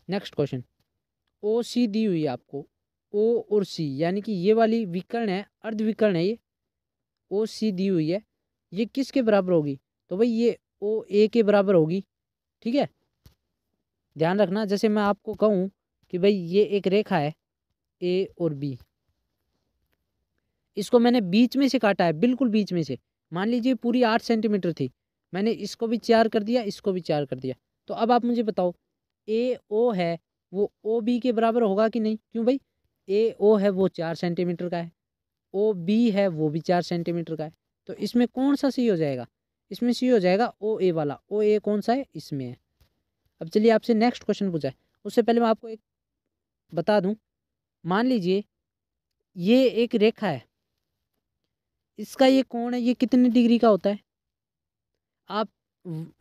नेक्स्ट क्वेश्चन, OC दी हुई है आपको। O और C यानी कि ये वाली विकर्ण है, अर्ध विकर्ण है ये। OC दी हुई है, ये किसके बराबर होगी? तो भाई ये OA के बराबर होगी। ठीक है, ध्यान रखना, जैसे मैं आपको कहूँ कि भाई ये एक रेखा है A और B, इसको मैंने बीच में से काटा है, बिल्कुल बीच में से। मान लीजिए पूरी 8 सेंटीमीटर थी, मैंने इसको भी 4 कर दिया, इसको भी 4 कर दिया। तो अब आप मुझे बताओ AO है वो OB के बराबर होगा कि नहीं? क्यों भाई? AO है वो 4 सेंटीमीटर का है, OB है वो भी 4 सेंटीमीटर का है। तो इसमें कौन सा सही हो जाएगा? इसमें सही हो जाएगा OA वाला। OA कौन सा है? इसमें है। अब चलिए आपसे नेक्स्ट क्वेश्चन पूछा है, उससे पहले मैं आपको एक बता दूं। मान लीजिए ये एक रेखा है, इसका ये कोण है, ये कितने डिग्री का होता है? आप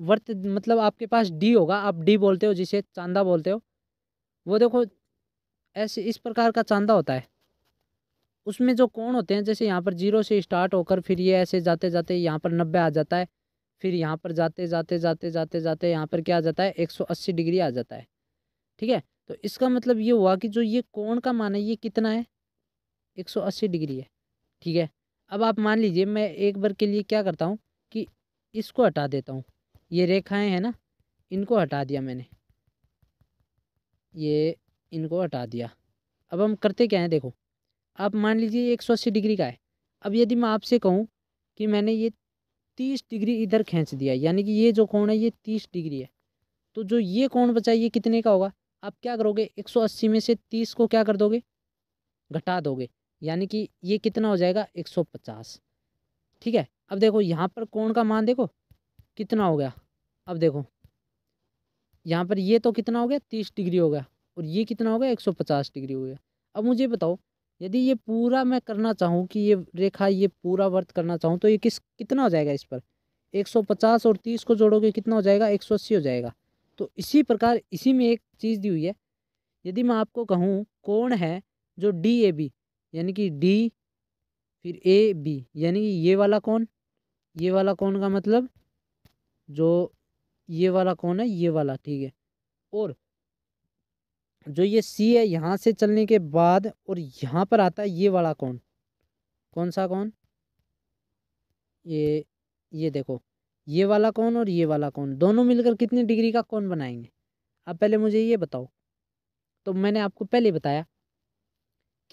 वर्त मतलब आपके पास डी होगा, आप डी बोलते हो जिसे, चांदा बोलते हो। वो देखो ऐसे इस प्रकार का चांदा होता है, उसमें जो कोण होते हैं, जैसे यहाँ पर 0 से स्टार्ट होकर फिर ये ऐसे जाते जाते यहाँ पर 90 आ जाता है, फिर यहाँ पर जाते जाते जाते जाते जाते यहाँ पर क्या आ जाता है, 180 डिग्री आ जाता है। ठीक है, तो इसका मतलब ये हुआ कि जो ये कोण का मान है ये कितना है, 180 डिग्री है। ठीक है, अब आप मान लीजिए मैं एक बार के लिए क्या करता हूँ कि इसको हटा देता हूँ, ये रेखाएं हैं ना, इनको हटा दिया मैंने, ये इनको हटा दिया। अब हम करते क्या है, देखो आप मान लीजिए ये 180 डिग्री का है। अब यदि मैं आपसे कहूँ कि मैंने ये 30 डिग्री इधर खींच दिया, यानी कि ये जो कोण है ये 30 डिग्री है, तो जो ये कोण बचा ये कितने का होगा? आप क्या करोगे, 180 में से 30 को क्या कर दोगे, घटा दोगे, यानी कि ये कितना हो जाएगा, 150। ठीक है, अब देखो यहाँ पर कोण का मान देखो कितना हो गया। अब देखो यहाँ पर ये तो कितना हो गया, 30 डिग्री हो गया, और ये कितना हो गया, 150 डिग्री हो गया। अब मुझे बताओ यदि ये पूरा मैं करना चाहूँ कि ये रेखा ये पूरा वर्त करना चाहूँ तो ये कितना हो जाएगा? इस पर 150 और 30 को जोड़ोगे कितना हो जाएगा, 180 हो जाएगा। तो इसी प्रकार इसी में एक चीज़ दी हुई है, यदि मैं आपको कहूँ कोण है जो DAB, यानी कि D फिर AB, यानी कि ये वाला कोण, ये वाला कोण का मतलब जो ये वाला कोण है ये वाला। ठीक है, और जो ये C है यहाँ से चलने के बाद और यहाँ पर आता है ये वाला कोण, कौन सा कोण, ये देखो, ये वाला कोण और ये वाला कोण दोनों मिलकर कितनी डिग्री का कोण बनाएंगे? अब पहले मुझे ये बताओ। तो मैंने आपको पहले बताया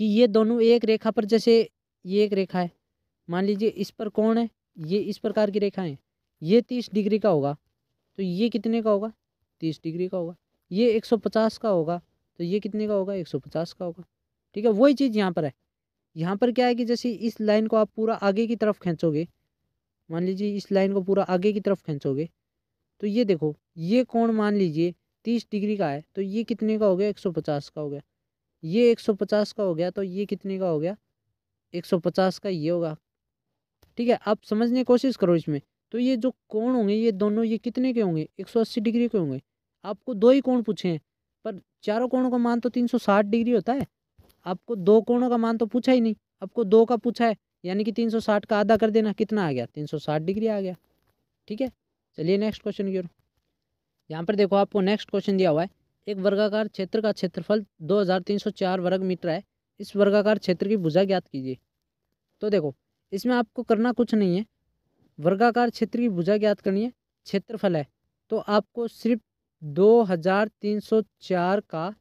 कि ये दोनों एक रेखा पर, जैसे ये एक रेखा है, मान लीजिए इस पर कोण है, ये इस प्रकार की रेखा है, ये 30 डिग्री का होगा, तो ये कितने का होगा? 30 डिग्री का होगा। ये 150 का होगा, तो ये कितने का होगा? 150 का होगा। ठीक है, वही चीज़ यहाँ पर है। यहाँ पर क्या है कि जैसे इस लाइन को आप पूरा आगे की तरफ खींचोगे, मान लीजिए इस लाइन को पूरा आगे की तरफ खींचोगे, तो ये देखो, ये कोण मान लीजिए 30 डिग्री का है, तो ये कितने का हो गया? 150 का हो गया। ये 150 का हो गया, तो ये कितने का हो गया? 150 का ये होगा। ठीक है, आप समझने की कोशिश करो इसमें। तो ये जो कोण होंगे ये दोनों, ये कितने के होंगे? 180 डिग्री के होंगे। आपको दो ही कोण पूछे हैं, पर चारों कोणों का मान तो 360 डिग्री होता है। आपको दो कोणों का मान तो पूछा ही नहीं, आपको दो का पूछा है, यानी कि 360 का आधा कर देना, कितना आ गया? 360 डिग्री आ गया। ठीक है, चलिए नेक्स्ट क्वेश्चन की ओर। यहाँ पर देखो, आपको नेक्स्ट क्वेश्चन दिया हुआ है, एक वर्गाकार क्षेत्र का क्षेत्रफल 2304 वर्ग मीटर है, इस वर्गाकार क्षेत्र की भुजा ज्ञात कीजिए। तो देखो, इसमें आपको करना कुछ नहीं है, वर्गाकार क्षेत्र की भुजा ज्ञात करनी है, क्षेत्रफल है, तो आपको सिर्फ 2304 का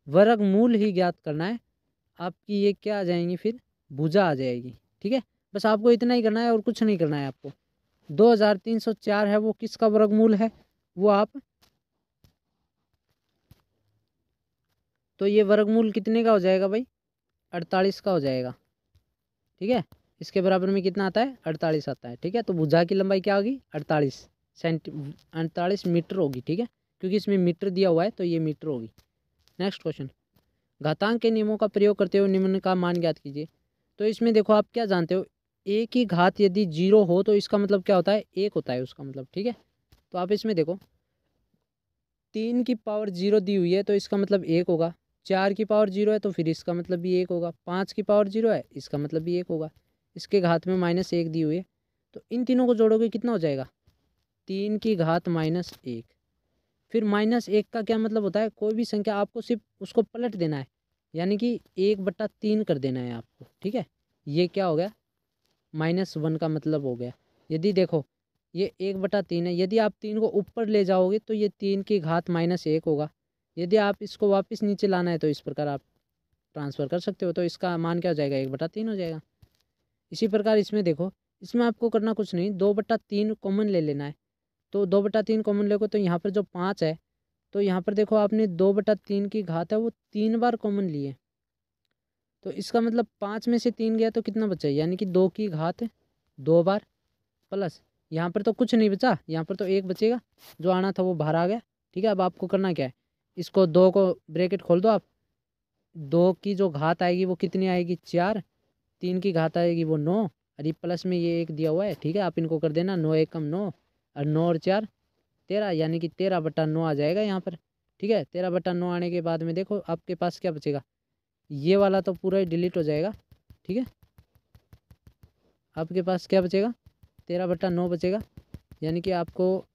वर्गमूल ही ज्ञात करना है। आपकी ये क्या आ जाएंगी? फिर भुजा आ जाएगी। ठीक है, बस आपको इतना ही करना है और कुछ नहीं करना है आपको। 2304 है वो किसका वर्गमूल है, वो आप, तो ये वर्गमूल कितने का हो जाएगा भाई? 48 का हो जाएगा। ठीक है, इसके बराबर में कितना आता है? 48 आता है। ठीक है, तो भुजा की लंबाई क्या होगी? 48 मीटर होगी। ठीक है, क्योंकि इसमें मीटर दिया हुआ है तो ये मीटर होगी। नेक्स्ट क्वेश्चन, घातांक के नियमों का प्रयोग करते हुए निम्न का मान ज्ञात कीजिए। तो इसमें देखो, आप क्या जानते हो, एक ही घात यदि 0 हो तो इसका मतलब क्या होता है? 1 होता है उसका मतलब। ठीक है, तो आप इसमें देखो, 3 की पावर 0 दी हुई है तो इसका मतलब 1 होगा, 4 की पावर 0 है तो फिर इसका मतलब भी 1 होगा, 5 की पावर 0 है, इसका मतलब भी 1 होगा, इसके घात में -1 दी हुई है, तो इन तीनों को जोड़ोगे कितना हो जाएगा? 3 की घात -1। फिर -1 का क्या मतलब होता है? कोई भी संख्या आपको सिर्फ उसको पलट देना है, यानी कि 1/3 कर देना है आपको। ठीक है, ये क्या हो गया? -1 का मतलब हो गया। यदि देखो, ये 1/3 है, यदि आप 3 को ऊपर ले जाओगे तो ये 3 की घात -1 होगा। यदि आप इसको वापस नीचे लाना है तो इस प्रकार आप ट्रांसफ़र कर सकते हो, तो इसका मान क्या हो जाएगा? 1/3 हो जाएगा। इसी प्रकार इसमें देखो, इसमें आपको करना कुछ नहीं, 2/3 कॉमन ले लेना है। तो 2/3 कॉमन लोगे तो यहाँ पर जो 5 है, तो यहाँ पर देखो, आपने 2/3 की घात है वो 3 बार कॉमन ली है, तो इसका मतलब 5 में से 3 गया तो कितना बचा? यानी कि 2 की घात 2 बार, प्लस यहाँ पर तो कुछ नहीं बचा, यहाँ पर तो 1 बचेगा, जो आना था वो बाहर आ गया। ठीक है, अब आपको करना क्या है, इसको 2 को ब्रैकेट खोल दो आप, 2 की जो घात आएगी वो कितनी आएगी? 4, 3 की घात आएगी वो 9, और ये प्लस में ये 1 दिया हुआ है। ठीक है, आप इनको कर देना, 9 एकम 9, और 9 और 4 13, यानी कि 13/9 आ जाएगा यहाँ पर। ठीक है, 13/9 आने के बाद में देखो आपके पास क्या बचेगा, ये वाला तो पूरा ही डिलीट हो जाएगा। ठीक है, आपके पास क्या बचेगा? 13/9 बचेगा, यानी कि आपको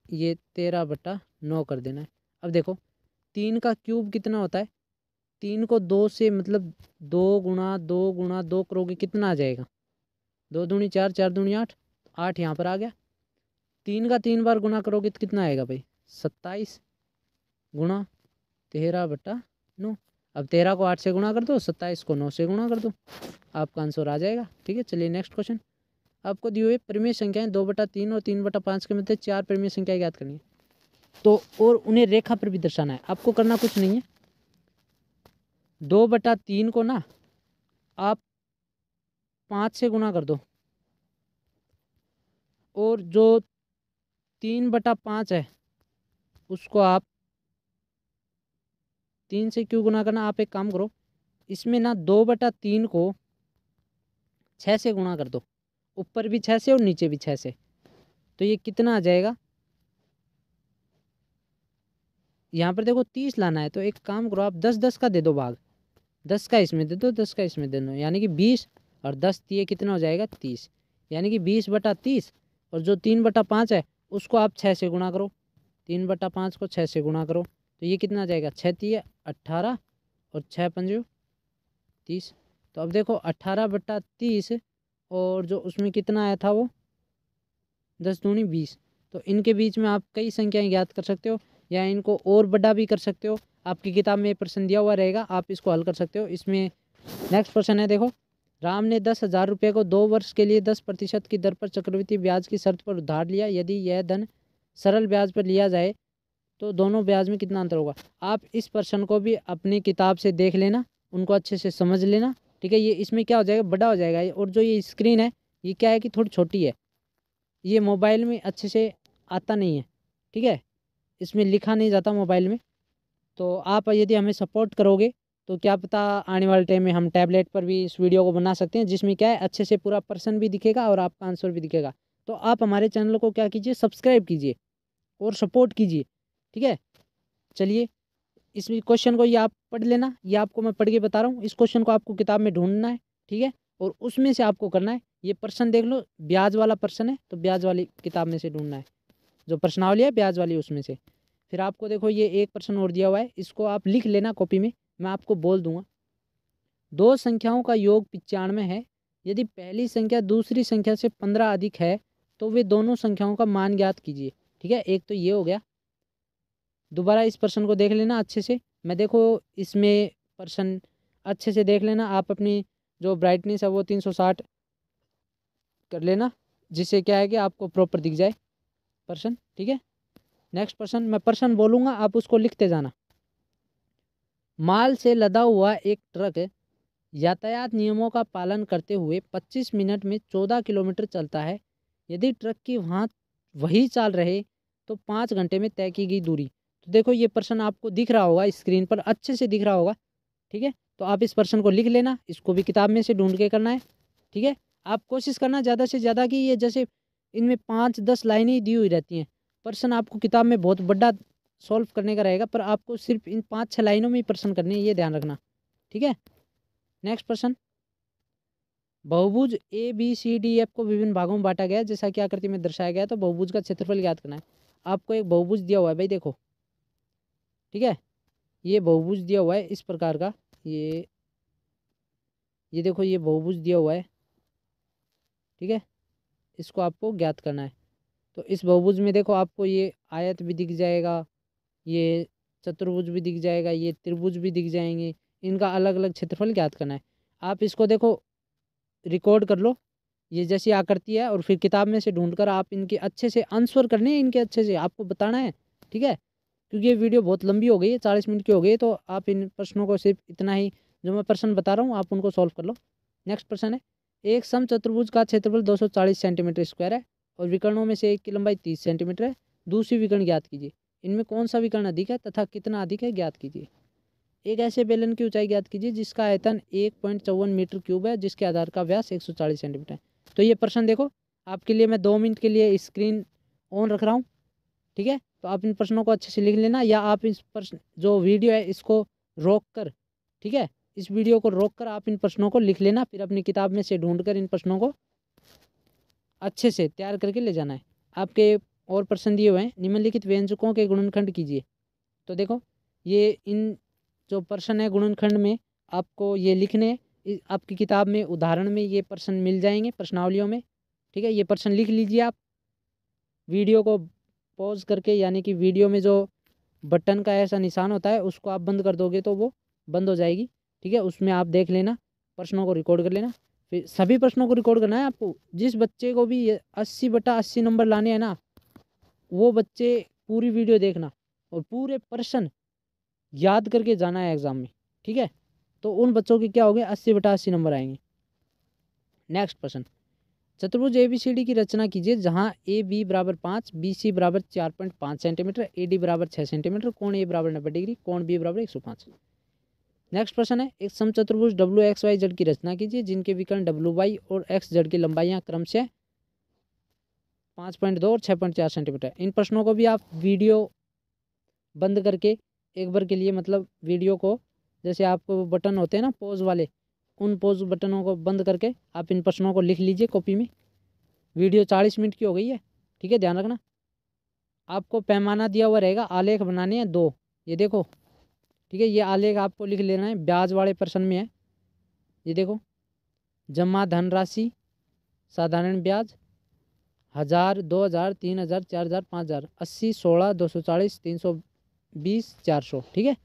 ये 13/9 कर देना है। अब देखो, 3 का क्यूब कितना होता है? 3 को 2 से, मतलब 2 × 2 × 2 करोगे कितना आ जाएगा? 2 दूनी 4, 4 दूनी 8, 8 यहाँ पर आ गया। 3 का 3 बार गुना करोगे तो कितना आएगा भाई? 27 गुणा 13/9। अब 13 को 8 से गुणा कर दो, 27 को 9 से गुणा कर दो, आपका आंसर आ जाएगा। ठीक है, चलिए नेक्स्ट क्वेश्चन, आपको दी हुई परिमेय संख्याएं 2/3 और 3/5 के मध्य 4 परिमेय संख्याएं ज्ञात करनी है, तो और उन्हें रेखा पर भी दर्शाना है। आपको करना कुछ नहीं है, 2/3 को ना आप 5 से गुणा कर दो, और जो 3/5 है उसको आप 3 से क्यों गुना करना, आप एक काम करो, इसमें ना 2/3 को 6 से गुणा कर दो, ऊपर भी 6 से और नीचे भी 6 से, तो ये कितना आ जाएगा? यहाँ पर देखो 30 लाना है, तो एक काम करो, आप 10-10 का दे दो भाग, 10 का इसमें दे दो, 10 का इसमें दे दो, यानी कि 20, और 10 दिए कितना हो जाएगा? 30, यानी कि 20/30, और जो 3/5 है उसको आप 6 से गुणा करो, 3/5 को 6 से गुणा करो, तो ये कितना आ जाएगा? 6 तिये 18, और 6 पंजे 30। तो अब देखो 18/30, और जो उसमें कितना आया था वो 10 दूनी 20। तो इनके बीच में आप कई संख्याएं ज्ञात कर सकते हो या इनको और बड़ा भी कर सकते हो। आपकी किताब में प्रश्न दिया हुआ रहेगा, आप इसको हल कर सकते हो। इसमें नेक्स्ट प्रश्न है, देखो, राम ने 10,000 रुपये को 2 वर्ष के लिए 10% की दर पर चक्रवृद्धि ब्याज की शर्त पर उधार लिया। यदि यह धन सरल ब्याज पर लिया जाए तो दोनों ब्याज में कितना अंतर होगा। आप इस प्रश्न को भी अपनी किताब से देख लेना, उनको अच्छे से समझ लेना, ठीक है। ये इसमें क्या हो जाएगा, बड़ा हो जाएगा। और जो ये स्क्रीन है ये क्या है कि थोड़ी छोटी है, ये मोबाइल में अच्छे से आता नहीं है, ठीक है, इसमें लिखा नहीं जाता मोबाइल में। तो आप यदि हमें सपोर्ट करोगे तो क्या पता आने वाले टाइम में हम टैबलेट पर भी इस वीडियो को बना सकते हैं, जिसमें क्या है अच्छे से पूरा प्रश्न भी दिखेगा और आपका आंसर भी दिखेगा। तो आप हमारे चैनल को क्या कीजिए, सब्सक्राइब कीजिए और सपोर्ट कीजिए, ठीक है। चलिए, इस क्वेश्चन को ये आप पढ़ लेना, ये आपको मैं पढ़ के बता रहा हूँ। इस क्वेश्चन को आपको किताब में ढूंढना है, ठीक है, और उसमें से आपको करना है। ये प्रश्न देख लो, ब्याज वाला प्रश्न है, तो ब्याज वाली किताब में से ढूंढना है, जो प्रश्नावली है ब्याज वाली उसमें से। फिर आपको देखो ये एक प्रश्न और दिया हुआ है, इसको आप लिख लेना कॉपी में, मैं आपको बोल दूंगा। दो संख्याओं का योग 95 है। यदि पहली संख्या दूसरी संख्या से 15 अधिक है तो वे दोनों संख्याओं का मान ज्ञात कीजिए, ठीक है। एक तो ये हो गया। दोबारा इस प्रश्न को देख लेना अच्छे से। मैं देखो इसमें प्रश्न अच्छे से देख लेना, आप अपनी जो ब्राइटनेस है वो 360 कर लेना, जिससे क्या है कि आपको प्रॉपर दिख जाए प्रश्न, ठीक है। नेक्स्ट प्रश्न, मैं प्रश्न बोलूँगा आप उसको लिखते जाना। माल से लदा हुआ एक ट्रक यातायात नियमों का पालन करते हुए 25 मिनट में 14 किलोमीटर चलता है। यदि ट्रक की वही चाल रहे तो 5 घंटे में तय की गई दूरी। तो देखो ये प्रश्न आपको दिख रहा होगा स्क्रीन पर, अच्छे से दिख रहा होगा, ठीक है। तो आप इस प्रश्न को लिख लेना, इसको भी किताब में से ढूंढ के करना है, ठीक है। आप कोशिश करना ज़्यादा से ज़्यादा कि ये जैसे इनमें 5-10 लाइनें ही दी हुई रहती हैं, प्रश्न आपको किताब में बहुत बड़ा सॉल्व करने का रहेगा, पर आपको सिर्फ इन 5-6 लाइनों में ही प्रश्न करने हैं, ये ध्यान रखना, ठीक है। नेक्स्ट प्रश्न, बहुभुज ABCDF को विभिन्न भागों में बांटा गया है, जैसा कि आकृति में दर्शाया गया है। तो बहुभुज का क्षेत्रफल ज्ञात करना है। आपको एक बहुभुज दिया हुआ है भाई, देखो, ठीक है, ये बहुभुज दिया हुआ है इस प्रकार का, ये देखो ये बहुभुज दिया हुआ है, ठीक है, इसको आपको ज्ञात करना है। तो इस बहुभुज में देखो आपको ये आयत भी दिख जाएगा, ये चतुर्भुज भी दिख जाएगा, ये त्रिभुज भी दिख जाएंगे, इनका अलग अलग क्षेत्रफल ज्ञात करना है। आप इसको देखो रिकॉर्ड कर लो, ये जैसी आकृति है, और फिर किताब में से ढूंढकर आप इनके अच्छे से आंसर करने हैं, इनके अच्छे से आपको बताना है, ठीक है। क्योंकि ये वीडियो बहुत लंबी हो गई है, 40 मिनट की हो गई, तो आप इन प्रश्नों को सिर्फ इतना ही जो मैं प्रश्न बता रहा हूँ आप उनको सॉल्व कर लो। नेक्स्ट प्रश्न है, एक समचतुर्भुज का क्षेत्रफल 240 सेंटीमीटर स्क्वायर है और विकर्णों में से एक की लंबाई 30 सेंटीमीटर है। दूसरी विकर्ण ज्ञात कीजिए। इनमें कौन सा विकर्ण अधिक है तथा कितना अधिक है, ज्ञात कीजिए। एक ऐसे बेलन की ऊंचाई ज्ञात कीजिए जिसका आयतन 1.54 मीटर क्यूब है, जिसके आधार का व्यास 140 सेंटीमीटर है। तो ये प्रश्न देखो, आपके लिए मैं 2 मिनट के लिए स्क्रीन ऑन रख रहा हूँ, ठीक है। तो आप इन प्रश्नों को अच्छे से लिख लेना, या आप इस प्रश्न जो वीडियो है इसको रोक कर, ठीक है, इस वीडियो को रोक कर आप इन प्रश्नों को लिख लेना, फिर अपनी किताब में से ढूंढ कर इन प्रश्नों को अच्छे से तैयार करके ले जाना है। आपके और प्रश्न दिए हुए हैं, निम्नलिखित व्यंजकों के गुणनखंड कीजिए। तो देखो ये इन जो प्रश्न है गुणनखंड में आपको ये लिखने, आपकी किताब में उदाहरण में ये प्रश्न मिल जाएंगे प्रश्नावलियों में, ठीक है। ये प्रश्न लिख लीजिए आप वीडियो को पॉज करके, यानी कि वीडियो में जो बटन का ऐसा निशान होता है उसको आप बंद कर दोगे तो वो बंद हो जाएगी, ठीक है। उसमें आप देख लेना, प्रश्नों को रिकॉर्ड कर लेना, फिर सभी प्रश्नों को रिकॉर्ड करना है आपको। जिस बच्चे को भी 80/80 नंबर लाने हैं ना, वो बच्चे पूरी वीडियो देखना और पूरे प्रश्न याद करके जाना है एग्ज़ाम में, ठीक है। तो उन बच्चों के क्या हो गए, 80/80 नंबर आएंगे। नेक्स्ट प्रश्न, चतुर्भुज ABCD की रचना कीजिए जहां AB बराबर 5, BC बराबर 4.5 सेंटीमीटर, AD बराबर 6 सेंटीमीटर, कोण A बराबर 90 डिग्री, कोण B बराबर 105। नेक्स्ट प्रश्न है, एक समचतुर्भुज WXYZ की रचना कीजिए जिनके विकर्ण WY और XZ की लंबाइयाँ क्रमशः 5.2 और 6.4 सेंटीमीटर। इन प्रश्नों को भी आप वीडियो बंद करके एक बार के लिए, मतलब वीडियो को जैसे आपको बटन होते हैं ना पॉज वाले, उन पॉज बटनों को बंद करके आप इन प्रश्नों को लिख लीजिए कॉपी में। वीडियो 40 मिनट की हो गई है, ठीक है, ध्यान रखना। आपको पैमाना दिया हुआ रहेगा, आलेख बनाने हैं 2, ये देखो, ठीक है। ये आलेख आपको लिख लेना है, ब्याज वाले प्रश्न में है, ये देखो, जमा धनराशि, साधारण ब्याज, 1000, 2000, 3000, 4000, 5000, 80, 16, 240, 320, 400। ठीक है,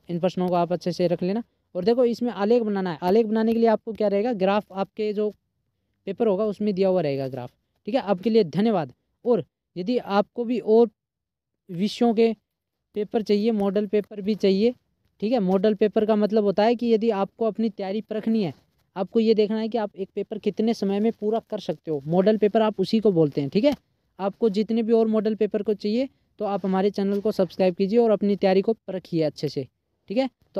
इन प्रश्नों को आप अच्छे से रख लेना। और देखो इसमें आलेख बनाना है। आलेख बनाने के लिए आपको क्या रहेगा, ग्राफ आपके जो पेपर होगा उसमें दिया हुआ रहेगा ग्राफ। ठीक है, आपके लिए धन्यवाद। और यदि आपको भी और विषयों के पेपर चाहिए, मॉडल पेपर भी चाहिए। ठीक है, मॉडल पेपर का मतलब होता है कि यदि आपको अपनी तैयारी परखनी है, आपको ये देखना है कि आप एक पेपर कितने समय में पूरा कर सकते हो, मॉडल पेपर आप उसी को बोलते हैं। ठीक है, आपको जितने भी और मॉडल पेपर को चाहिए तो आप हमारे चैनल को सब्सक्राइब कीजिए और अपनी तैयारी को परखिए अच्छे से। ठीक है, तो